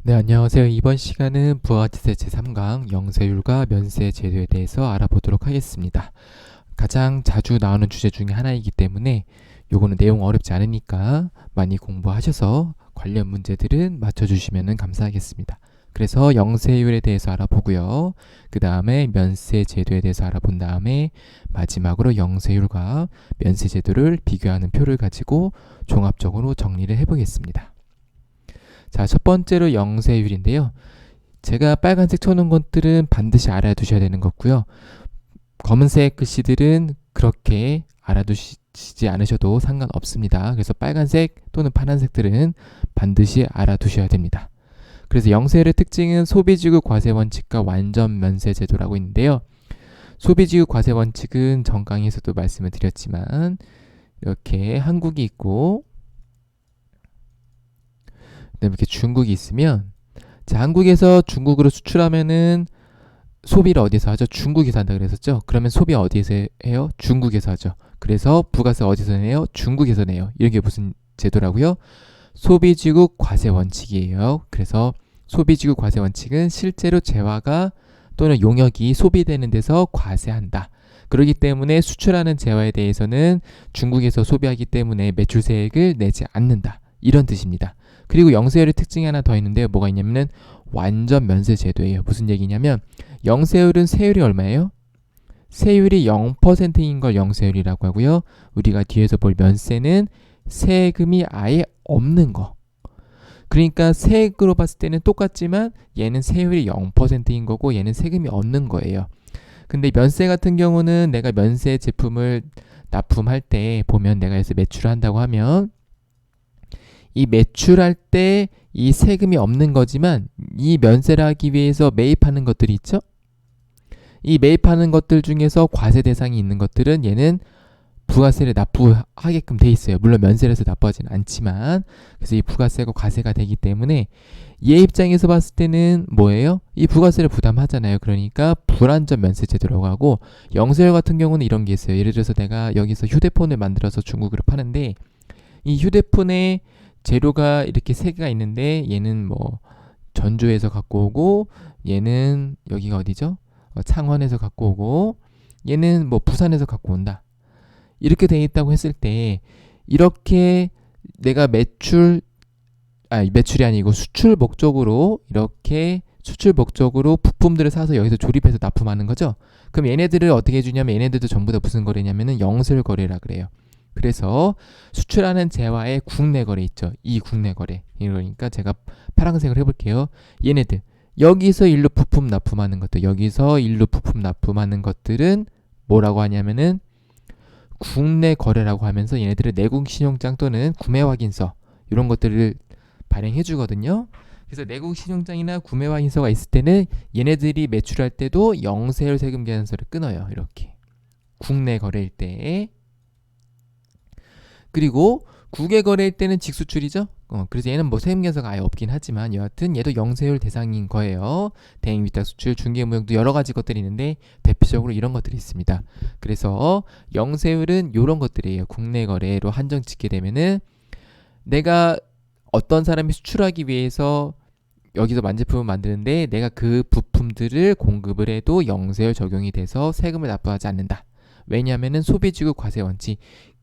네, 안녕하세요. 이번 시간은 부가가치세 제3강 영세율과 면세 제도에 대해서 알아보도록 하겠습니다. 가장 자주 나오는 주제 중에 하나이기 때문에 요거는 내용 어렵지 않으니까 많이 공부하셔서 관련 문제들은 맞춰주시면 감사하겠습니다. 그래서 영세율에 대해서 알아보고요. 그 다음에 면세 제도에 대해서 알아본 다음에 마지막으로 영세율과 면세 제도를 비교하는 표를 가지고 종합적으로 정리를 해보겠습니다. 자, 첫 번째로 영세율인데요. 제가 빨간색 쳐놓은 것들은 반드시 알아두셔야 되는 거고요. 검은색 글씨들은 그렇게 알아두시지 않으셔도 상관없습니다. 그래서 빨간색 또는 파란색들은 반드시 알아두셔야 됩니다. 그래서 영세율의 특징은 소비지구 과세 원칙과 완전 면세 제도라고 있는데요. 소비지구 과세 원칙은 전 강의에서도 말씀을 드렸지만 이렇게 한국이 있고 그다음에 이렇게 중국이 있으면, 자, 한국에서 중국으로 수출하면은 소비를 어디서 하죠? 중국에서 한다 그랬었죠? 그러면 소비 어디에서 해요? 중국에서 하죠. 그래서 부가세 어디서 내요? 중국에서 내요. 이게 무슨 제도라고요? 소비지구 과세 원칙이에요. 그래서 소비지구 과세 원칙은 실제로 재화가 또는 용역이 소비되는 데서 과세한다. 그렇기 때문에 수출하는 재화에 대해서는 중국에서 소비하기 때문에 매출세액을 내지 않는다. 이런 뜻입니다. 그리고 영세율의 특징이 하나 더 있는데요. 뭐가 있냐면은 완전 면세 제도예요. 무슨 얘기냐면 영세율은 세율이 얼마예요? 세율이 0%인 걸 영세율이라고 하고요. 우리가 뒤에서 볼 면세는 세금이 아예 없는 거. 그러니까 세액으로 봤을 때는 똑같지만 얘는 세율이 0%인 거고 얘는 세금이 없는 거예요. 근데 면세 같은 경우는 내가 면세 제품을 납품할 때 보면 내가 여기서 매출을 한다고 하면 이 매출할 때 이 세금이 없는 거지만 이 면세를 하기 위해서 매입하는 것들이 있죠? 이 매입하는 것들 중에서 과세 대상이 있는 것들은 얘는 부가세를 납부하게끔 돼 있어요. 물론 면세를 해서 납부하지는 않지만, 그래서 이 부가세가 과세가 되기 때문에 얘 입장에서 봤을 때는 뭐예요? 이 부가세를 부담하잖아요. 그러니까 불완전 면세 제도라고 하고, 영세율 같은 경우는 이런 게 있어요. 예를 들어서 내가 여기서 휴대폰을 만들어서 중국으로 파는데 이 휴대폰에 재료가 이렇게 세 개가 있는데 얘는 뭐 전주에서 갖고 오고, 얘는 여기가 어디죠? 창원에서 갖고 오고, 얘는 뭐 부산에서 갖고 온다. 이렇게 돼 있다고 했을 때 이렇게 내가 매출이 아니고 수출 목적으로 이렇게 수출 목적으로 부품들을 사서 여기서 조립해서 납품하는 거죠. 그럼 얘네들을 어떻게 해주냐면 얘네들도 전부 다 무슨 거래냐면은 영세율 거래라 그래요. 그래서 수출하는 재화의 국내 거래 있죠. 이 국내 거래. 그러니까 제가 파란색을 해볼게요. 얘네들 여기서 일로 부품 납품하는 것들, 여기서 일로 부품 납품하는 것들은 뭐라고 하냐면은 국내 거래라고 하면서 얘네들을 내국 신용장 또는 구매 확인서 이런 것들을 발행해 주거든요. 그래서 내국 신용장이나 구매 확인서가 있을 때는 얘네들이 매출할 때도 영세율 세금 계산서를 끊어요. 이렇게 국내 거래일 때. 그리고 국외 거래일 때는 직수출이죠. 그래서 얘는 뭐 세금 계산서가 아예 없긴 하지만 여하튼 얘도 영세율 대상인 거예요. 대행 위탁 수출, 중개 무역도 여러 가지 것들이 있는데 대표적으로 이런 것들이 있습니다. 그래서 영세율은 이런 것들이에요. 국내 거래로 한정 짓게 되면은 내가 어떤 사람이 수출하기 위해서 여기서 만제품을 만드는데 내가 그 부품들을 공급을 해도 영세율 적용이 돼서 세금을 납부하지 않는다. 왜냐하면은 소비지구 과세 원칙.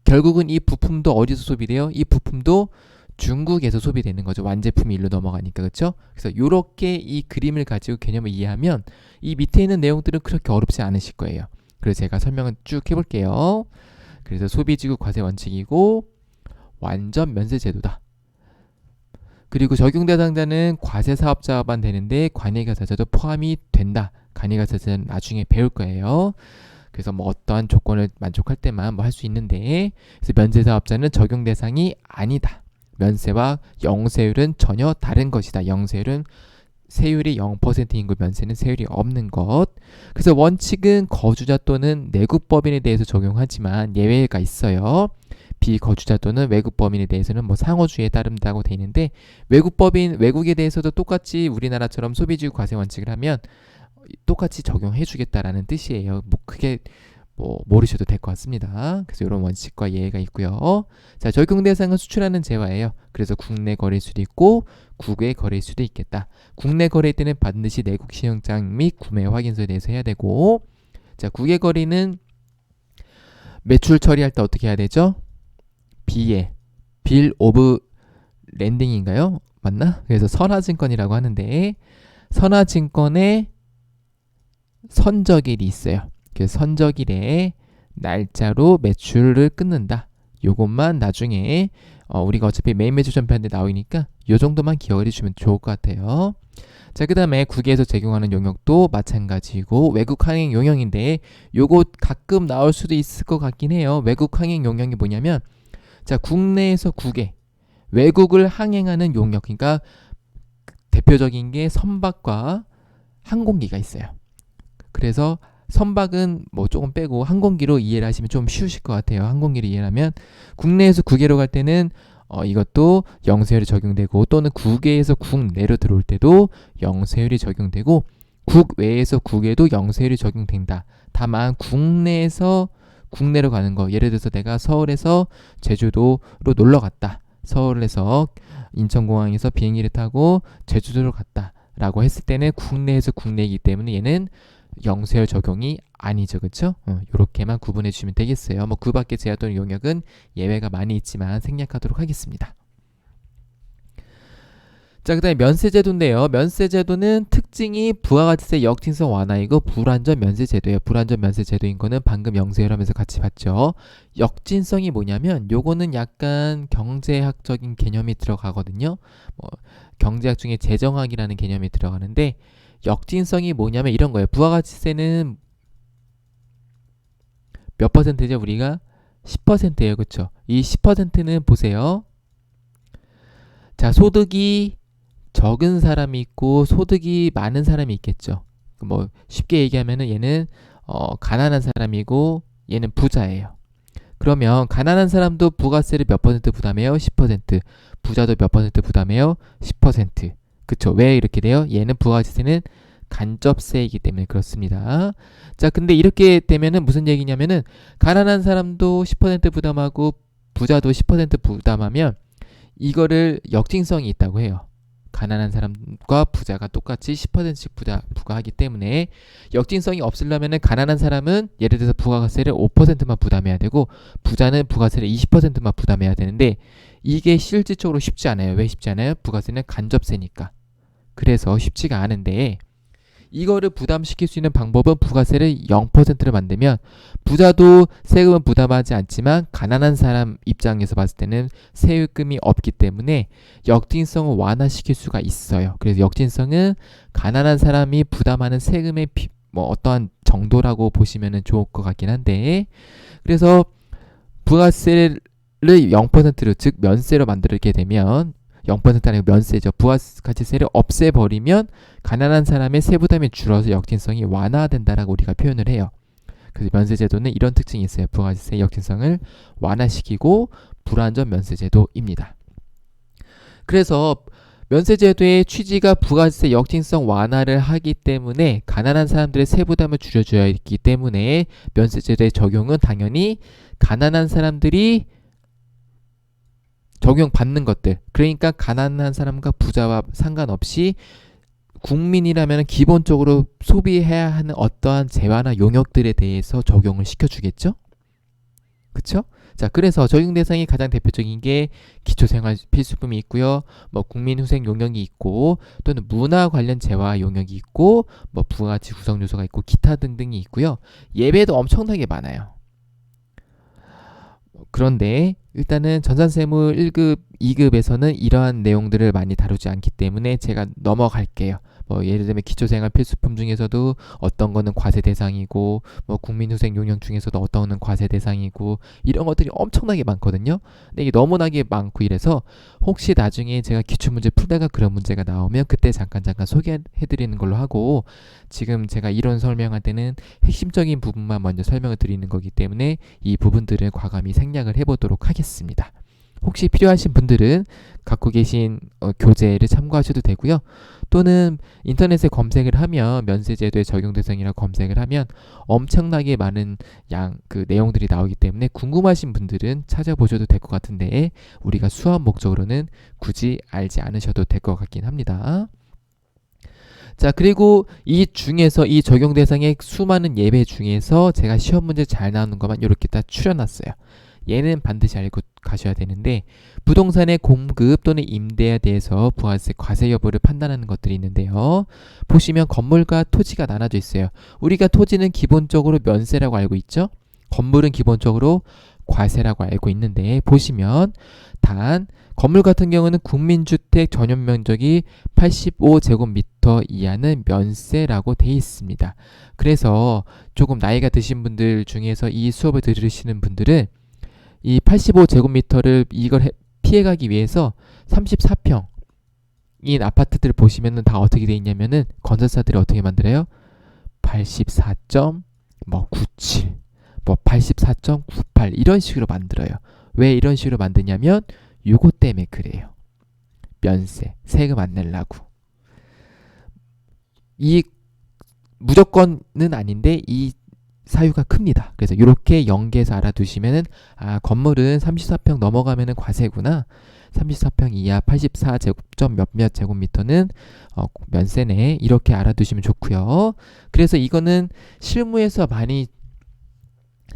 결국은 이 부품도 어디서 소비돼요? 이 부품도 중국에서 소비되는 거죠. 완제품이 일로 넘어가니까. 그렇죠? 그래서 이렇게 이 그림을 가지고 개념을 이해하면 이 밑에 있는 내용들은 그렇게 어렵지 않으실 거예요. 그래서 제가 설명을 쭉 해볼게요. 그래서 소비지구 과세 원칙이고 완전 면세 제도다. 그리고 적용 대상자는 과세 사업자만 되는데 관리가사자도 포함이 된다. 관리가사자는 나중에 배울 거예요. 그래서 뭐 어떠한 조건을 만족할 때만 뭐 할 수 있는데, 그래서 면세 사업자는 적용 대상이 아니다. 면세와 영세율은 전혀 다른 것이다. 영세율은 세율이 0%인 거, 면세는 세율이 없는 것. 그래서 원칙은 거주자 또는 내국 법인에 대해서 적용하지만 예외가 있어요. 비거주자 또는 외국 법인에 대해서는 뭐 상호주의에 따른다고 돼 있는데, 외국 법인, 외국에 대해서도 똑같이 우리나라처럼 소비지구 과세 원칙을 하면 똑같이 적용해 주겠다라는 뜻이에요. 뭐 그게 뭐 모르셔도 될 것 같습니다. 그래서 이런 원칙과 예외가 있고요. 자, 적용 대상은 수출하는 재화예요. 그래서 국내 거래일 수도 있고 국외 거래일 수도 있겠다. 국내 거래일 때는 반드시 내국 신용장 및 구매 확인서에 대해서 해야 되고, 자, 국외 거래는 매출 처리할 때 어떻게 해야 되죠? 빌 오브 랜딩인가요? 맞나? 그래서 선화증권이라고 하는데, 선화증권에 선적일이 있어요. 그 선적일에 날짜로 매출을 끊는다. 요것만 나중에 우리가 어차피 메인 매출 전편에 나오니까 요 정도만 기억을 해주시면 좋을 것 같아요. 자, 그 다음에 국외에서 적용하는 용역도 마찬가지고 외국 항행 용역인데 요거 가끔 나올 수도 있을 것 같긴 해요. 외국 항행 용역이 뭐냐면, 자, 국내에서 국외 외국을 항행하는 용역, 그러니까 대표적인 게 선박과 항공기가 있어요. 그래서 선박은 뭐 조금 빼고 항공기로 이해를 하시면 좀 쉬우실 것 같아요. 항공기로 이해하면 국내에서 국외로 갈 때는 이것도 영세율이 적용되고, 또는 국외에서 국내로 들어올 때도 영세율이 적용되고, 국외에서 국외도 영세율이 적용된다. 다만 국내에서 국내로 가는 거, 예를 들어서 내가 서울에서 제주도로 놀러 갔다. 서울에서 인천공항에서 비행기를 타고 제주도로 갔다 라고 했을 때는 국내에서 국내이기 때문에 얘는 영세율 적용이 아니죠. 그쵸? 요렇게만 구분해 주시면 되겠어요. 뭐 그 밖에 제한 또는 용역은 예외가 많이 있지만 생략하도록 하겠습니다. 자, 그 다음에 면세제도인데요. 면세제도는 특징이 부가가치세 역tin성 완화이고 불완전 면세제도예요. 불완전 면세제도인 거는 방금 영세율 하면서 같이 봤죠. 역진성이 뭐냐면 요거는 약간 경제학적인 개념이 들어가거든요. 경제학 중에 재정학이라는 개념이 들어가는데, 역진성이 뭐냐면 이런 거예요. 부가가치세는 몇 퍼센트죠? 우리가 10%예요. 그쵸? 이 10%는 보세요. 자, 소득이 적은 사람이 있고 소득이 많은 사람이 있겠죠. 뭐 쉽게 얘기하면은 얘는 가난한 사람이고 얘는 부자예요. 그러면 가난한 사람도 부가세를 몇 퍼센트 부담해요? 10%. 부자도 몇 퍼센트 부담해요? 10%. 그쵸? 왜 이렇게 돼요? 얘는 부가가치세는 간접세이기 때문에 그렇습니다. 자, 근데 이렇게 되면은 무슨 얘기냐면은 가난한 사람도 10% 부담하고 부자도 10% 부담하면 이거를 역진성이 있다고 해요. 가난한 사람과 부자가 똑같이 10%씩 부과하기 때문에 역진성이 없으려면 가난한 사람은 예를 들어서 부가세를 5%만 부담해야 되고 부자는 부가세를 20%만 부담해야 되는데 이게 실질적으로 쉽지 않아요. 왜 쉽지 않아요? 부가세는 간접세니까. 그래서 쉽지가 않은데, 이거를 부담시킬 수 있는 방법은 부가세를 0%를 만들면 부자도 세금은 부담하지 않지만 가난한 사람 입장에서 봤을 때는 세금이 없기 때문에 역진성을 완화시킬 수가 있어요. 그래서 역진성은 가난한 사람이 부담하는 세금의 어떠한 정도라고 보시면 좋을 것 같긴 한데, 그래서 부가세를 0%로, 즉 면세로 만들게 되면 0% 아니고 면세죠. 부가가치세를 없애버리면 가난한 사람의 세부담이 줄어서 역진성이 완화된다라고 우리가 표현을 해요. 그래서 면세제도는 이런 특징이 있어요. 부가가치세 역진성을 완화시키고 불완전 면세제도입니다. 그래서 면세제도의 취지가 부가가치세 역진성 완화를 하기 때문에 가난한 사람들의 세부담을 줄여줘야 했기 때문에 면세제도의 적용은 당연히 가난한 사람들이 적용받는 것들, 그러니까 가난한 사람과 부자와 상관없이 국민이라면 기본적으로 소비해야 하는 어떠한 재화나 용역들에 대해서 적용을 시켜주겠죠? 그쵸? 자, 그래서 적용 대상이 가장 대표적인 게 기초생활 필수품이 있고요. 뭐 국민후생 용역이 있고, 또는 문화 관련 재화 용역이 있고, 뭐 부가가치 구성 요소가 있고, 기타 등등이 있고요. 예외도 엄청나게 많아요. 그런데 일단은 전산세무 1급, 2급에서는 이러한 내용들을 많이 다루지 않기 때문에 제가 넘어갈게요. 뭐 예를 들면 기초생활 필수품 중에서도 어떤 거는 과세 대상이고, 뭐 국민후생 용역 중에서도 어떤 거는 과세 대상이고, 이런 것들이 엄청나게 많거든요. 근데 이게 너무나게 많고 이래서 혹시 나중에 제가 기출문제 풀다가 그런 문제가 나오면 그때 잠깐 소개해드리는 걸로 하고, 지금 제가 이론 설명할 때는 핵심적인 부분만 먼저 설명을 드리는 거기 때문에 이 부분들을 과감히 생략을 해보도록 하겠습니다. 혹시 필요하신 분들은 갖고 계신 교재를 참고하셔도 되고요. 또는 인터넷에 검색을 하면 면세제도의 적용 대상이라고 검색을 하면 엄청나게 많은 그 내용들이 나오기 때문에 궁금하신 분들은 찾아보셔도 될 것 같은데 우리가 수업 목적으로는 굳이 알지 않으셔도 될 것 같긴 합니다. 자, 그리고 이 중에서 이 적용 대상의 수많은 예배 중에서 제가 시험 문제 잘 나오는 것만 이렇게 다 추려놨어요. 얘는 반드시 알고 가셔야 되는데 부동산의 공급 또는 임대에 대해서 부가세 과세 여부를 판단하는 것들이 있는데요. 보시면 건물과 토지가 나눠져 있어요. 우리가 토지는 기본적으로 면세라고 알고 있죠. 건물은 기본적으로 과세라고 알고 있는데 보시면 단 건물 같은 경우는 국민주택 전용 면적이 85제곱미터 이하는 면세라고 돼 있습니다. 그래서 조금 나이가 드신 분들 중에서 이 수업을 들으시는 분들은 이 85제곱미터를 이걸 피해가기 위해서 34평인 아파트들을 보시면은 다 어떻게 돼 있냐면은 건설사들이 어떻게 만들어요? 84.97, 84.98 이런 식으로 만들어요. 왜 이런 식으로 만드냐면 요거 때문에 그래요. 면세, 세금 안 내려고. 이 무조건은 아닌데 이 사유가 큽니다. 그래서 이렇게 연계해서 알아두시면은 건물은 34평 넘어가면은 과세구나. 34평 이하 84제곱 몇몇 제곱미터는 면세네. 이렇게 알아두시면 좋고요. 그래서 이거는 실무에서 많이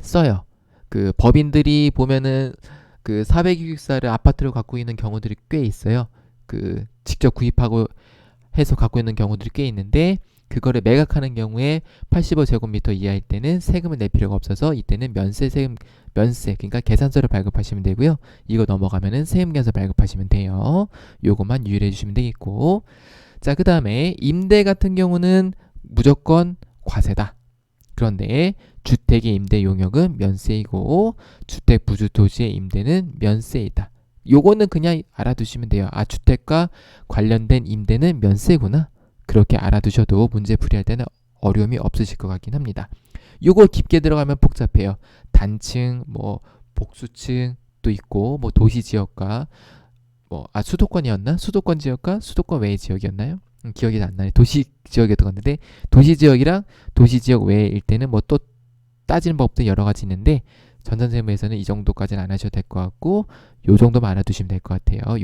써요. 그 법인들이 보면은 그 400기숙사를 아파트로 갖고 있는 경우들이 꽤 있어요. 그 직접 구입하고 해서 갖고 있는 경우들이 꽤 있는데 그거를 매각하는 경우에 85제곱미터 이하일 때는 세금을 낼 필요가 없어서 이때는 면세 그러니까 계산서를 발급하시면 되고요. 이거 넘어가면은 세금계산서 발급하시면 돼요. 요것만 유의해 주시면 되겠고, 자, 그 다음에 임대 같은 경우는 무조건 과세다. 그런데 주택의 임대 용역은 면세이고 주택 부주 토지의 임대는 면세이다. 요거는 그냥 알아두시면 돼요. 주택과 관련된 임대는 면세구나. 그렇게 알아두셔도 문제 풀이할 때는 어려움이 없으실 것 같긴 합니다. 요거 깊게 들어가면 복잡해요. 단층, 복수층도 있고, 도시지역과, 수도권이었나? 수도권 지역과 수도권 외의 지역이었나요? 기억이 안 나네. 도시지역이었던 건데, 도시지역이랑 도시지역 외일 때는 또 따지는 법도 여러 가지 있는데, 전산세무에서는 이 정도까지는 안 하셔도 될 것 같고, 요 정도만 알아두시면 될 것 같아요.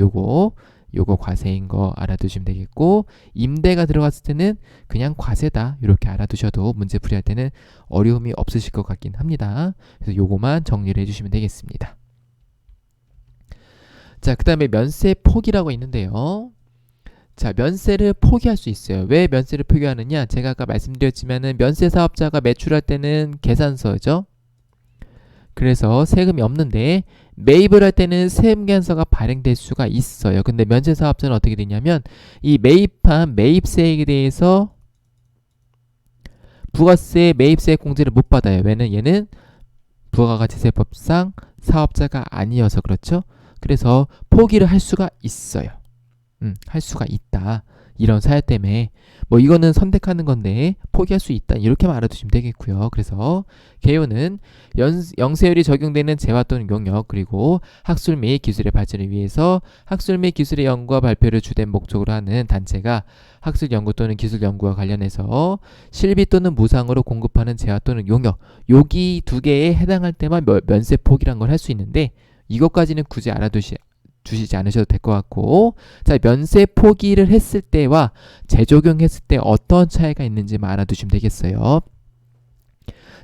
요거 과세인 거 알아두시면 되겠고, 임대가 들어갔을 때는 그냥 과세다 이렇게 알아두셔도 문제 풀이할 때는 어려움이 없으실 것 같긴 합니다. 그래서 요거만 정리를 해주시면 되겠습니다. 자, 그 다음에 면세 포기라고 있는데요. 자, 면세를 포기할 수 있어요. 왜 면세를 포기하느냐? 제가 아까 말씀드렸지만은 면세 사업자가 매출할 때는 계산서죠. 그래서 세금이 없는데 매입을 할 때는 세금계산서가 발행될 수가 있어요. 근데 면세사업자는 어떻게 되냐면 이 매입한 매입세액에 대해서 부가세 매입세액 공제를 못 받아요. 왜냐면 얘는 부가가치세법상 사업자가 아니어서 그렇죠. 그래서 포기를 할 수가 있어요. 할 수가 있다. 이런 사유 때문에 이거는 선택하는 건데 포기할 수 있다. 이렇게만 알아두시면 되겠고요. 그래서 개요는 영세율이 적용되는 재화 또는 용역, 그리고 학술 및 기술의 발전을 위해서 학술 및 기술의 연구와 발표를 주된 목적으로 하는 단체가 학술 연구 또는 기술 연구와 관련해서 실비 또는 무상으로 공급하는 재화 또는 용역, 여기 두 개에 해당할 때만 면세 포기란 걸 할 수 있는데 이것까지는 굳이 주시지 않으셔도 될 것 같고, 자, 면세 포기를 했을 때와 재적용했을 때 어떤 차이가 있는지만 알아두시면 되겠어요.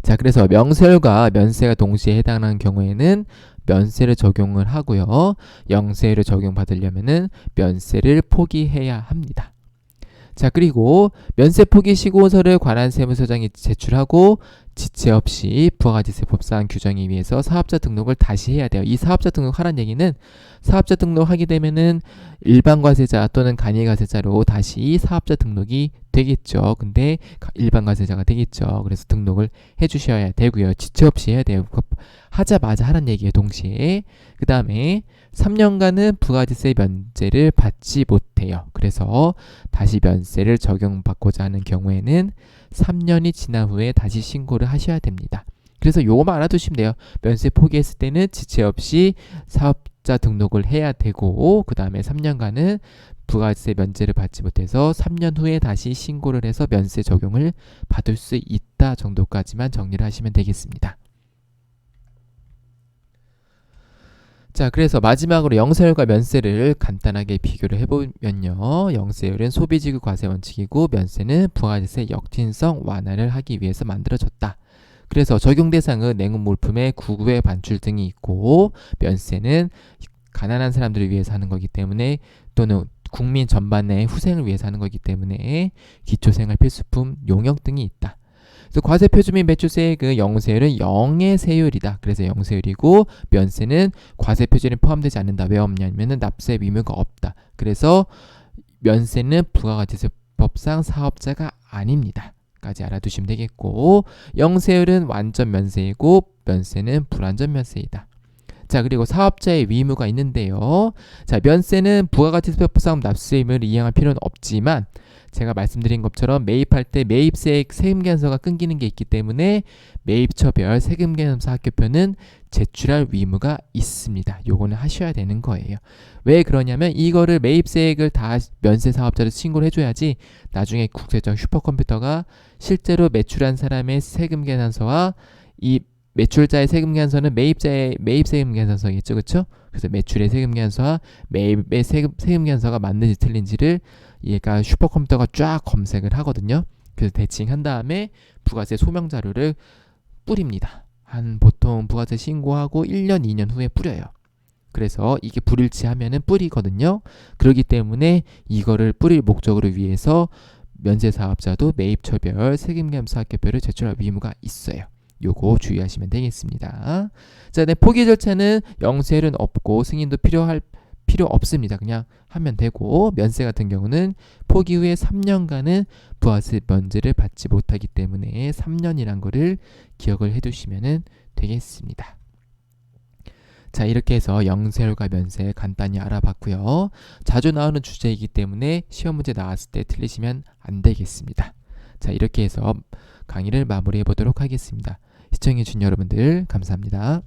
자, 그래서 명세율과 면세가 동시에 해당하는 경우에는 면세를 적용을 하고요. 영세율을 적용받으려면은 면세를 포기해야 합니다. 자, 그리고 면세 포기 시고서를 관할 세무서장이 제출하고 지체 없이 부가가치세법상 규정에 의해서 사업자 등록을 다시 해야 돼요. 이 사업자 등록하라는 얘기는 사업자 등록하게 되면은 일반 과세자 또는 간이 과세자로 다시 사업자 등록이 되겠죠. 근데 일반 과세자가 되겠죠. 그래서 등록을 해주셔야 되고요. 지체 없이 해야 돼요. 하자마자 하라는 얘기예요. 동시에. 그 다음에 3년간은 부가가치세 면제를 받지 못해요. 그래서 다시 면세를 적용받고자 하는 경우에는 3년이 지난 후에 다시 신고를 하셔야 됩니다. 그래서 요거만 알아두시면 돼요. 면세 포기했을 때는 지체 없이 사업자 등록을 해야 되고 그 다음에 3년간은 부가세 면제를 받지 못해서 3년 후에 다시 신고를 해서 면세 적용을 받을 수 있다 정도까지만 정리를 하시면 되겠습니다. 자, 그래서 마지막으로 영세율과 면세를 간단하게 비교를 해보면요. 영세율은 소비지구 과세 원칙이고 면세는 부가세 역진성 완화를 하기 위해서 만들어졌다. 그래서 적용 대상은 냉온 물품의 구구의 반출 등이 있고 면세는 가난한 사람들을 위해서 하는 거기 때문에 또는 국민 전반의 후생을 위해서 하는 거기 때문에 기초생활 필수품 용역 등이 있다. 그래서 과세표준 및 매출세액은 영세율은 0의 세율이다. 그래서 영세율이고 면세는 과세표준에 포함되지 않는다. 왜 없냐면은 납세 의무가 없다. 그래서 면세는 부가가치세법상 사업자가 아닙니다. 까지 알아두시면 되겠고 영세율은 완전 면세이고 면세는 불완전 면세이다. 자, 그리고 사업자의 의무가 있는데요. 자, 면세는 부가가치세법상 납세 의무를 이행할 필요는 없지만 제가 말씀드린 것처럼 매입할 때 매입세액 세금계산서가 끊기는 게 있기 때문에 매입처별 세금계산서 학교표는 제출할 의무가 있습니다. 요거는 하셔야 되는 거예요. 왜 그러냐면 이거를 매입세액을 다 면세 사업자로 신고를 해줘야지 나중에 국세청 슈퍼컴퓨터가 실제로 매출한 사람의 세금계산서와 이 매출자의 세금계산서는 매입자의 매입세금계산서겠죠, 그렇죠? 그래서 매출의 세금계산서와 매입의 세금계산서가 맞는지 틀린지를 얘가 슈퍼컴퓨터가 쫙 검색을 하거든요. 그래서 대칭한 다음에 부가세 소명 자료를 뿌립니다. 한 보통 부가세 신고하고 1년, 2년 후에 뿌려요. 그래서 이게 불일치하면은 뿌리거든요. 그렇기 때문에 이거를 뿌릴 목적으로 위해서 면세 사업자도 매입처별 세금계산서 학교표를 제출할 의무가 있어요. 요거 주의하시면 되겠습니다. 자, 네, 포기 절차는 영세율은 없고 승인도 필요 없습니다. 그냥 하면 되고 면세 같은 경우는 포기 후에 3년간은 부가세 면제를 받지 못하기 때문에 3년이란 거를 기억을 해두시면 되겠습니다. 자, 이렇게 해서 영세율과 면세 간단히 알아봤고요. 자주 나오는 주제이기 때문에 시험 문제 나왔을 때 틀리시면 안 되겠습니다. 자, 이렇게 해서 강의를 마무리해 보도록 하겠습니다. 시청해주신 여러분들 감사합니다.